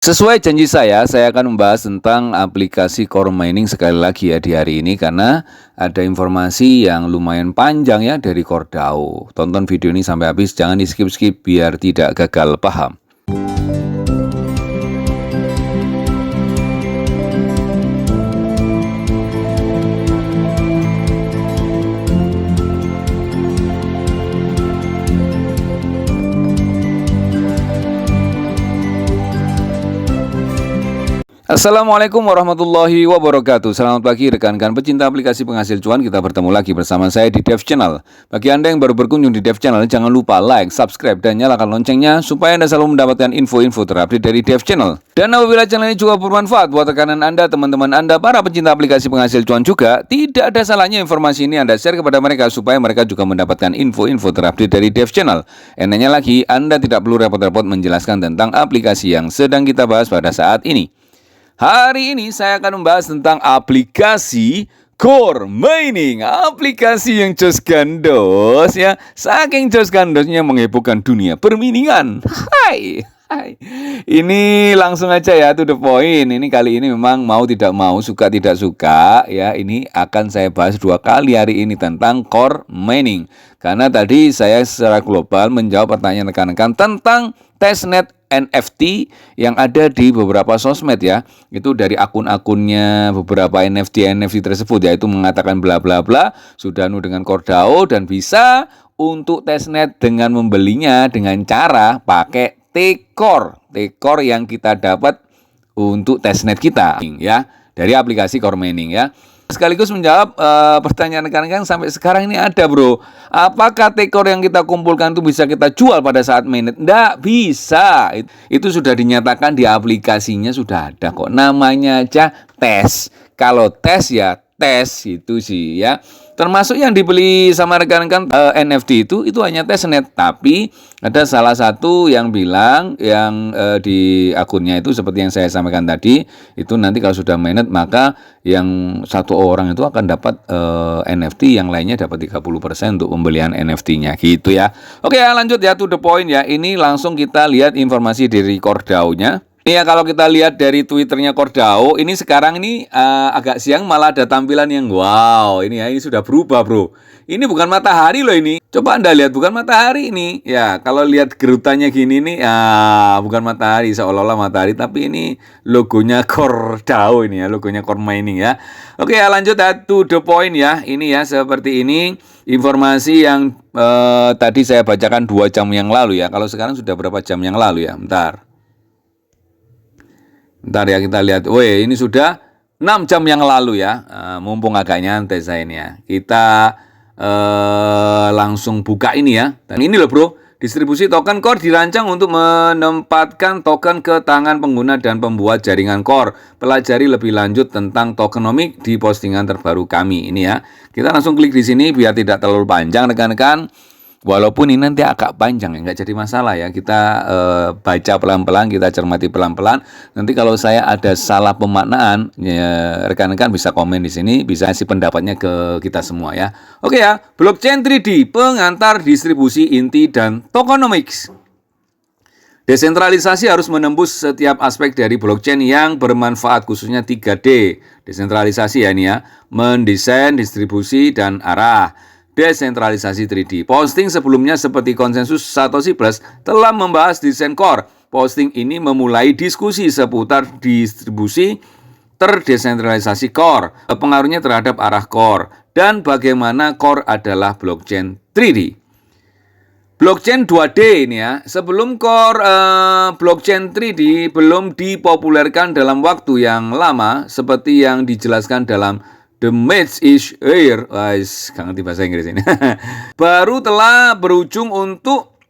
Sesuai janji saya akan membahas tentang aplikasi core mining sekali lagi ya di hari ini karena ada informasi yang lumayan panjang ya dari Cordao. Tonton video ini sampai habis, jangan di skip-skip biar tidak gagal paham. Assalamualaikum warahmatullahi wabarakatuh. Selamat pagi rekan-rekan pecinta aplikasi penghasil cuan. Kita bertemu lagi bersama saya di Dev Channel. Bagi Anda yang baru berkunjung di Dev Channel, jangan lupa like, subscribe, dan nyalakan loncengnya supaya Anda selalu mendapatkan info-info terupdate dari Dev Channel. Dan apabila channel ini juga bermanfaat buat rekanan Anda, teman-teman Anda, para pecinta aplikasi penghasil cuan juga, tidak ada salahnya informasi ini Anda share kepada mereka supaya mereka juga mendapatkan info-info terupdate dari Dev Channel. Enaknya lagi, Anda tidak perlu repot-repot menjelaskan tentang aplikasi yang sedang kita bahas pada saat ini. Hari ini saya akan membahas tentang aplikasi core mining, aplikasi yang jos gandos ya, saking jos gandosnya menghebohkan dunia perminingan. Hai. Ini langsung aja ya to the point. Ini kali ini memang mau tidak mau, suka tidak suka ya, ini akan saya bahas 2 kali hari ini tentang core mining. Karena tadi saya secara global menjawab pertanyaan rekan-rekan tentang testnet NFT yang ada di beberapa sosmed ya. Itu dari akun-akunnya beberapa NFT tersebut ya, itu mengatakan bla bla bla sudah dengan Cordao dan bisa untuk testnet dengan membelinya dengan cara pakai T-Core yang kita dapat untuk testnet kita ya dari aplikasi core mining ya. Sekaligus menjawab pertanyaan rekan-rekan sampai sekarang ini ada bro. Apakah T-Core yang kita kumpulkan itu bisa kita jual pada saat mainnet? Nggak bisa. Itu sudah dinyatakan di aplikasinya sudah ada kok. Namanya aja tes. Kalau tes ya tes itu sih ya. Termasuk yang dibeli sama rekan-rekan NFT itu hanya testnet. Tapi ada salah satu yang bilang yang di akunnya itu seperti yang saya sampaikan tadi, itu nanti kalau sudah mainnet maka yang satu orang itu akan dapat NFT, yang lainnya dapat 30% untuk pembelian NFT-nya gitu ya. Oke ya, lanjut ya to the point ya. Ini langsung kita lihat informasi dari Cordao-nya. Iya, kalau kita lihat dari Twitternya Cordao, ini sekarang ini agak siang malah ada tampilan yang wow, ini ya, ini sudah berubah bro. Ini bukan matahari loh ini. Coba Anda lihat, bukan matahari ini. Ya, kalau lihat gerutannya gini nih, bukan matahari, seolah-olah matahari, tapi ini logonya Cordao ini ya, logonya core mining ya. Oke ya, lanjut ya, to the point ya. Ini ya, seperti ini informasi yang tadi saya bacakan 2 jam yang lalu ya. Kalau sekarang sudah berapa jam yang lalu ya? Bentar ya, kita lihat. Woi, ini sudah 6 jam yang lalu ya. Mumpung agak nyantai saya ini ya. Kita langsung buka ini ya. Dan ini loh bro, distribusi token core dirancang untuk menempatkan token ke tangan pengguna dan pembuat jaringan core. Pelajari lebih lanjut tentang tokenomics di postingan terbaru kami ini ya. Kita langsung klik di sini biar tidak terlalu panjang rekan-rekan. Walaupun ini nanti agak panjang ya, nggak jadi masalah ya. Kita baca pelan-pelan, kita cermati pelan-pelan. Nanti kalau saya ada salah pemaknaan, ya, rekan-rekan bisa komen di sini, bisa kasih pendapatnya ke kita semua ya. Oke ya, blockchain 3D, pengantar distribusi inti dan tokenomics. Desentralisasi harus menembus setiap aspek dari blockchain yang bermanfaat, khususnya 3D. Desentralisasi ya ini ya, mendesain, distribusi, dan arah. Desentralisasi 3D. Posting sebelumnya seperti konsensus Satoshi Plus telah membahas desain core. Posting ini memulai diskusi seputar distribusi terdesentralisasi core, pengaruhnya terhadap arah core, dan bagaimana core adalah blockchain 3D. Blockchain 2D ini ya, sebelum core blockchain 3D belum dipopulerkan dalam waktu yang lama seperti yang dijelaskan dalam The Match is Here, gak ngerti bahasa Inggris ini. Baru telah berujung untuk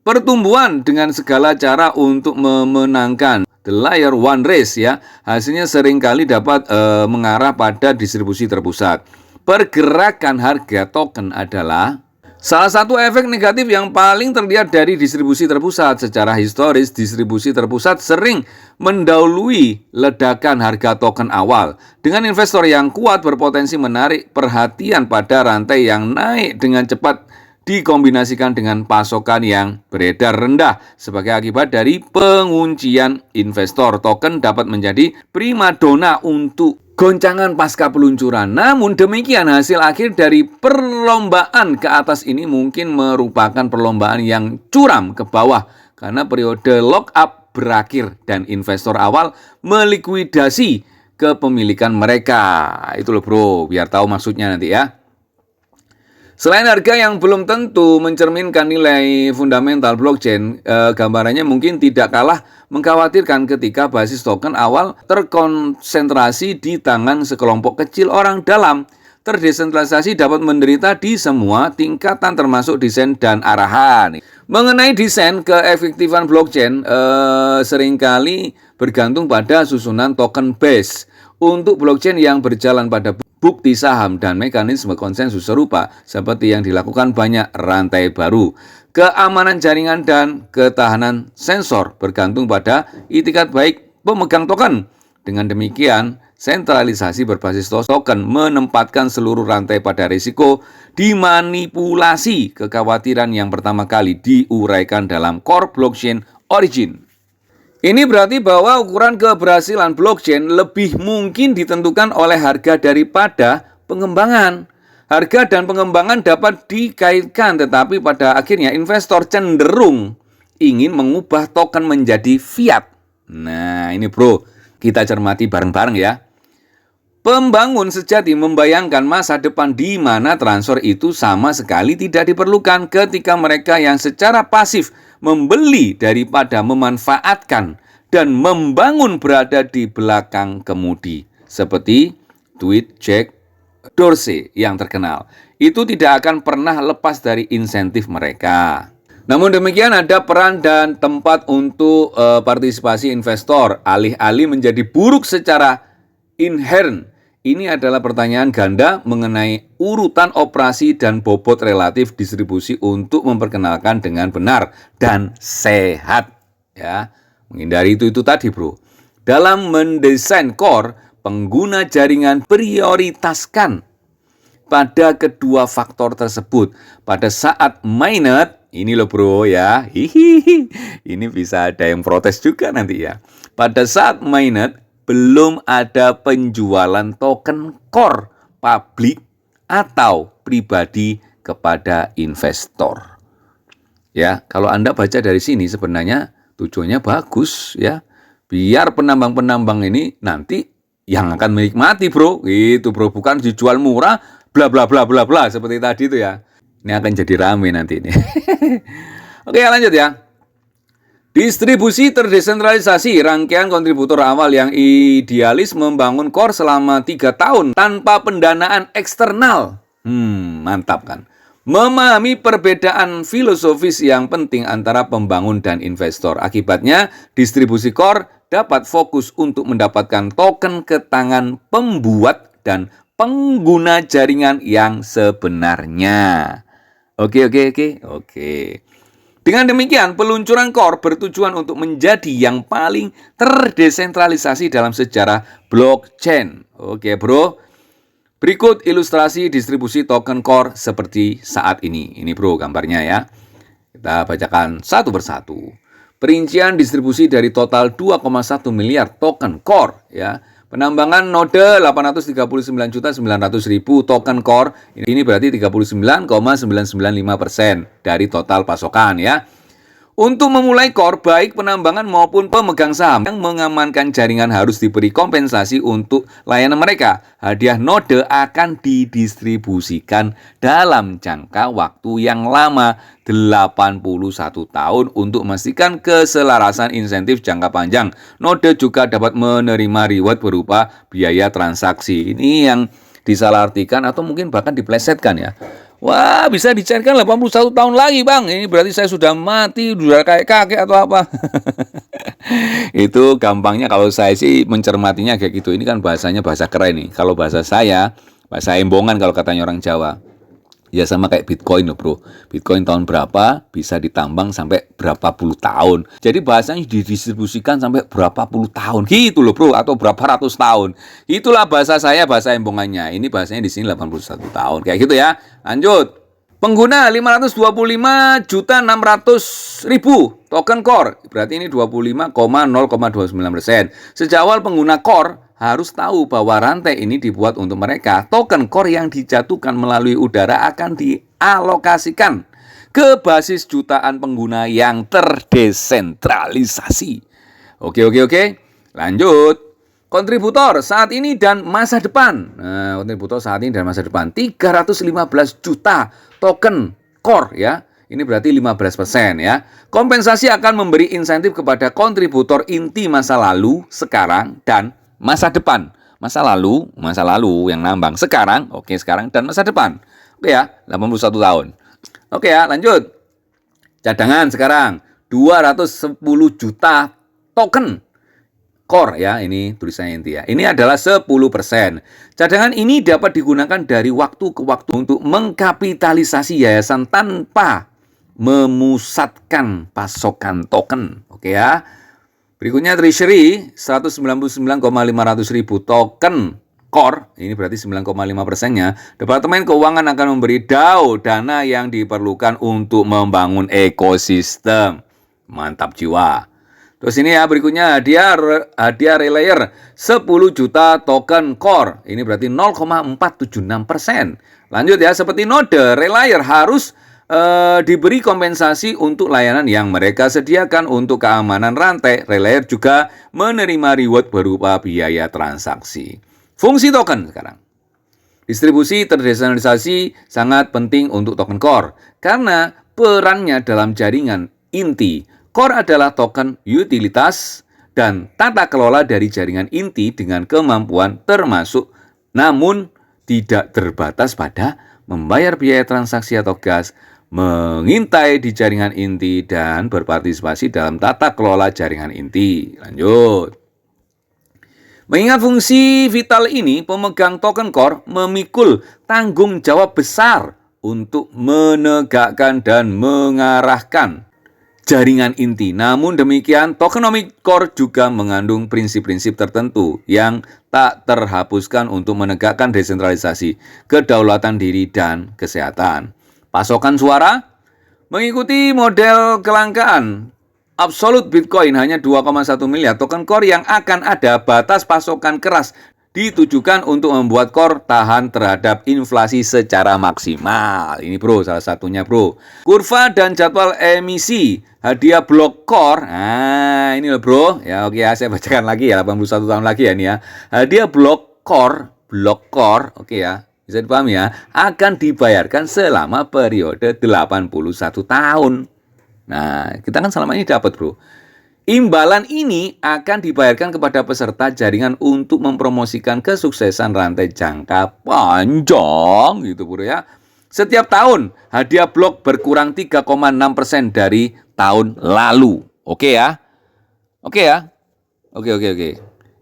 pertumbuhan dengan segala cara untuk memenangkan the layer one race ya. Hasilnya seringkali dapat mengarah pada distribusi terpusat. Pergerakan harga token adalah salah satu efek negatif yang paling terlihat dari distribusi terpusat. Secara historis, distribusi terpusat sering mendahului ledakan harga token awal. Dengan investor yang kuat berpotensi menarik perhatian pada rantai yang naik dengan cepat dikombinasikan dengan pasokan yang beredar rendah. Sebagai akibat dari penguncian investor, token dapat menjadi primadona untuk goncangan pasca peluncuran. Namun demikian, hasil akhir dari perlombaan ke atas ini mungkin merupakan perlombaan yang curam ke bawah karena periode lock-up berakhir dan investor awal melikuidasi kepemilikan mereka. Itu loh bro, biar tahu maksudnya nanti ya. Selain harga yang belum tentu mencerminkan nilai fundamental blockchain, gambarannya mungkin tidak kalah mengkhawatirkan ketika basis token awal terkonsentrasi di tangan sekelompok kecil orang dalam. Terdesentralisasi dapat menderita di semua tingkatan termasuk desain dan arahan. Mengenai desain, keefektifan blockchain seringkali bergantung pada susunan token base. Untuk blockchain yang berjalan pada bukti saham dan mekanisme konsensus serupa seperti yang dilakukan banyak rantai baru, keamanan jaringan dan ketahanan sensor bergantung pada itikat baik pemegang token. Dengan demikian, sentralisasi berbasis token menempatkan seluruh rantai pada risiko dimanipulasi, kekhawatiran yang pertama kali diuraikan dalam core blockchain origin. Ini berarti bahwa ukuran keberhasilan blockchain lebih mungkin ditentukan oleh harga daripada pengembangan. Harga dan pengembangan dapat dikaitkan, tetapi pada akhirnya investor cenderung ingin mengubah token menjadi fiat. Nah, ini bro, kita cermati bareng-bareng ya. Pembangun sejati membayangkan masa depan di mana transfer itu sama sekali tidak diperlukan ketika mereka yang secara pasif membeli daripada memanfaatkan dan membangun berada di belakang kemudi. Seperti tweet Jack Dorsey yang terkenal. Itu tidak akan pernah lepas dari insentif mereka. Namun demikian ada peran dan tempat untuk partisipasi investor. Alih-alih menjadi buruk secara inherent. Ini adalah pertanyaan ganda mengenai urutan operasi dan bobot relatif distribusi untuk memperkenalkan dengan benar dan sehat. Ya, menghindari itu tadi bro. Dalam mendesain core, pengguna jaringan prioritaskan pada kedua faktor tersebut. Pada saat mainnet, ini loh bro ya, ini bisa ada yang protes juga nanti ya. Pada saat mainnet, belum ada penjualan token core publik atau pribadi kepada investor. Ya, kalau Anda baca dari sini sebenarnya tujuannya bagus ya. Biar penambang-penambang ini nanti yang akan menikmati bro. Gitu bro, bukan dijual murah bla bla bla bla bla seperti tadi itu ya. Ini akan jadi rame nanti ini. Oke, lanjut ya. Distribusi terdesentralisasi, rangkaian kontributor awal yang idealis membangun core selama 3 tahun tanpa pendanaan eksternal. Mantap kan? Memahami perbedaan filosofis yang penting antara pembangun dan investor. Akibatnya, distribusi core dapat fokus untuk mendapatkan token ke tangan pembuat dan pengguna jaringan yang sebenarnya. Oke. Dengan demikian, peluncuran core bertujuan untuk menjadi yang paling terdesentralisasi dalam sejarah blockchain. Oke bro, berikut ilustrasi distribusi token core seperti saat ini. Ini bro gambarnya ya. Kita bacakan satu persatu. Perincian distribusi dari total 2,1 miliar token core ya. Penambangan node 839.900.000 token core, ini berarti 39,995% dari total pasokan ya. Untuk memulai core, baik penambangan maupun pemegang saham yang mengamankan jaringan harus diberi kompensasi untuk layanan mereka. Hadiah node akan didistribusikan dalam jangka waktu yang lama, 81 tahun untuk memastikan keselarasan insentif jangka panjang. Node juga dapat menerima reward berupa biaya transaksi. Ini yang disalahartikan atau mungkin bahkan diplesetkan ya. Wah, bisa dicairkan 81 tahun lagi bang. Ini berarti saya sudah mati, sudah kayak kakek atau apa. Itu gampangnya kalau saya sih mencermatinya kayak gitu. Ini kan bahasanya bahasa keren nih. Kalau bahasa saya, bahasa embongan kalau katanya orang Jawa. Ya sama kayak Bitcoin loh bro. Bitcoin tahun berapa bisa ditambang sampai berapa puluh tahun. Jadi bahasanya didistribusikan sampai berapa puluh tahun. Gitu loh bro. Atau berapa ratus tahun. Itulah bahasa saya, bahasa embongannya. Ini bahasanya di sini 81 tahun. Kayak gitu ya. Lanjut. Pengguna 525.600.000 token core, berarti ini 25,0,29%. Sejak awal pengguna core harus tahu bahwa rantai ini dibuat untuk mereka. Token core yang dijatuhkan melalui udara akan dialokasikan ke basis jutaan pengguna yang terdesentralisasi. Oke. Lanjut. Kontributor saat ini dan masa depan. Nah, kontributor saat ini dan masa depan 315 juta token core ya. Ini berarti 15% ya. Kompensasi akan memberi insentif kepada kontributor inti masa lalu, sekarang dan masa depan. Masa lalu yang nambang. Sekarang dan masa depan. Oke ya, 81 tahun. Oke ya, lanjut. Cadangan sekarang 210 juta token core ya, ini tulisannya inti ya. Ini adalah 10%. Cadangan ini dapat digunakan dari waktu ke waktu untuk mengkapitalisasi yayasan tanpa memusatkan pasokan token. Oke ya. Berikutnya Treasury 199,500.000 token core, ini berarti 9,5%-nya. Departemen Keuangan akan memberi DAO, dana yang diperlukan untuk membangun ekosistem. Mantap jiwa. Terus ini ya, berikutnya hadiah relayer 10 juta token core. Ini berarti 0,476%. Lanjut ya, seperti node, relayer harus diberi kompensasi untuk layanan yang mereka sediakan untuk keamanan rantai. Relayer juga menerima reward berupa biaya transaksi. Fungsi token sekarang. Distribusi terdesentralisasi sangat penting untuk token core karena perannya dalam jaringan inti. Core adalah token utilitas dan tata kelola dari jaringan inti dengan kemampuan termasuk namun tidak terbatas pada membayar biaya transaksi atau gas, mengintai di jaringan inti, dan berpartisipasi dalam tata kelola jaringan inti. Lanjut. Mengingat fungsi vital ini, pemegang token core memikul tanggung jawab besar untuk menegakkan dan mengarahkan jaringan inti. Namun demikian, tokenomic core juga mengandung prinsip-prinsip tertentu yang tak terhapuskan untuk menegakkan desentralisasi, kedaulatan diri, dan kesehatan. Pasokan suara mengikuti model kelangkaan. Absolute Bitcoin hanya 2,1 miliar token core yang akan ada batas pasokan keras ditujukan untuk membuat core tahan terhadap inflasi secara maksimal. Ini bro, salah satunya bro. Kurva dan jadwal emisi hadiah blok core. Nah, ini loh bro. Ya oke ya, saya bacakan lagi ya, 81 tahun lagi ya ini ya. Hadiah blok core, oke ya. Bisa dipahami ya, akan dibayarkan selama periode 81 tahun. Nah, kita kan selama ini dapat bro. Imbalan ini akan dibayarkan kepada peserta jaringan untuk mempromosikan kesuksesan rantai jangka panjang gitu bro ya. Setiap tahun hadiah blok berkurang 3,6% dari tahun lalu. Oke ya. Oke.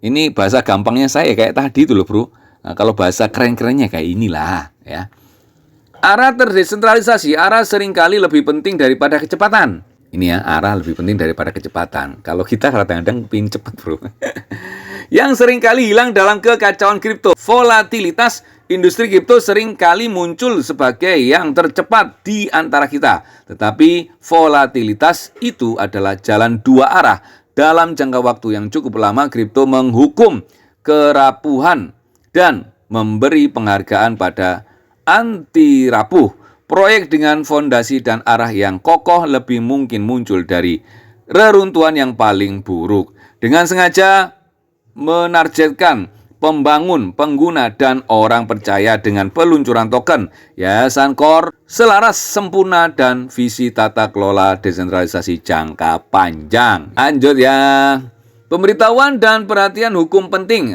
Ini bahasa gampangnya saya kayak tadi itu loh bro. Nah, kalau bahasa keren-kerennya kayak inilah ya. Arah terdesentralisasi, arah seringkali lebih penting daripada kecepatan. Ini ya, arah lebih penting daripada kecepatan. Kalau kita kadang-kadang pengen cepat bro. Yang seringkali hilang dalam kekacauan kripto. Volatilitas industri kripto seringkali muncul sebagai yang tercepat di antara kita. Tetapi volatilitas itu adalah jalan dua arah. Dalam jangka waktu yang cukup lama, kripto menghukum kerapuhan dan memberi penghargaan pada anti rapuh. Proyek dengan fondasi dan arah yang kokoh lebih mungkin muncul dari reruntuhan yang paling buruk. Dengan sengaja menargetkan pembangun, pengguna, dan orang percaya dengan peluncuran token, Yayasan Core selaras sempurna dan visi tata kelola desentralisasi jangka panjang. Lanjut ya. Pemberitahuan dan perhatian hukum penting.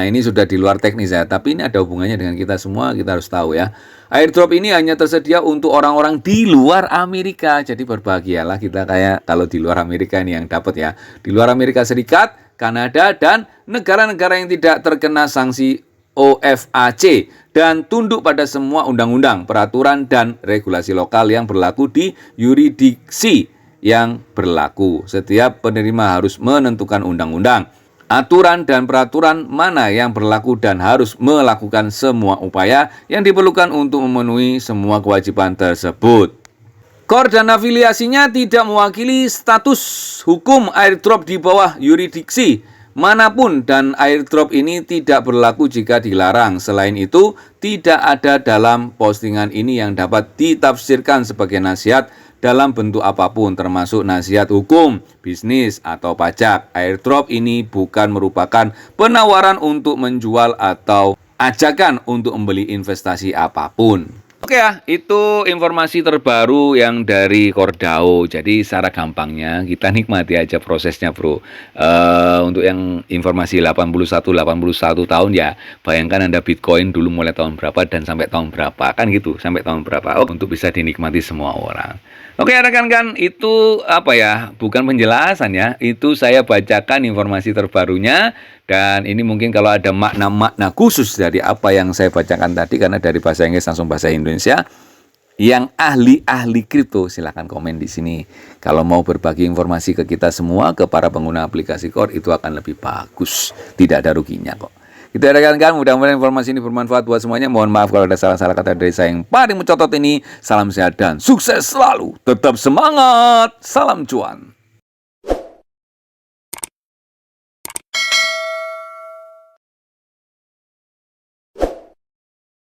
Ini sudah di luar teknis ya, tapi ini ada hubungannya dengan kita semua, kita harus tahu ya. Airdrop ini hanya tersedia untuk orang-orang di luar Amerika. Jadi berbahagialah kita kayak kalau di luar Amerika ini yang dapat ya. Di luar Amerika Serikat, Kanada, dan negara-negara yang tidak terkena sanksi OFAC dan tunduk pada semua undang-undang, peraturan, dan regulasi lokal yang berlaku di yurisdiksi yang berlaku. Setiap penerima harus menentukan undang-undang, aturan dan peraturan mana yang berlaku dan harus melakukan semua upaya yang diperlukan untuk memenuhi semua kewajiban tersebut. KOR dan afiliasinya tidak mewakili status hukum airdrop di bawah yurisdiksi manapun dan airdrop ini tidak berlaku jika dilarang. Selain itu, tidak ada dalam postingan ini yang dapat ditafsirkan sebagai nasihat dalam bentuk apapun termasuk nasihat hukum, bisnis, atau pajak. Airdrop ini bukan merupakan penawaran untuk menjual atau ajakan untuk membeli investasi apapun. Oke ya, itu informasi terbaru yang dari Kordao. Jadi secara gampangnya kita nikmati aja prosesnya bro. Untuk yang informasi 81 tahun ya, bayangkan Anda Bitcoin dulu mulai tahun berapa dan sampai tahun berapa. Kan gitu, sampai tahun berapa. Untuk bisa dinikmati semua orang. Oke rekan-rekan, itu apa ya, bukan penjelasan ya. Itu saya bacakan informasi terbarunya. Dan ini mungkin kalau ada makna-makna khusus dari apa yang saya bacakan tadi, karena dari bahasa Inggris langsung bahasa Indonesia, yang ahli-ahli kripto silahkan komen di sini. Kalau mau berbagi informasi ke kita semua, ke para pengguna aplikasi KOR, itu akan lebih bagus. Tidak ada ruginya kok. Kita rekan-rekan, mudah-mudahan informasi ini bermanfaat buat semuanya. Mohon maaf kalau ada salah-salah kata dari saya yang paling mencotot ini. Salam sehat dan sukses selalu. Tetap semangat. Salam cuan.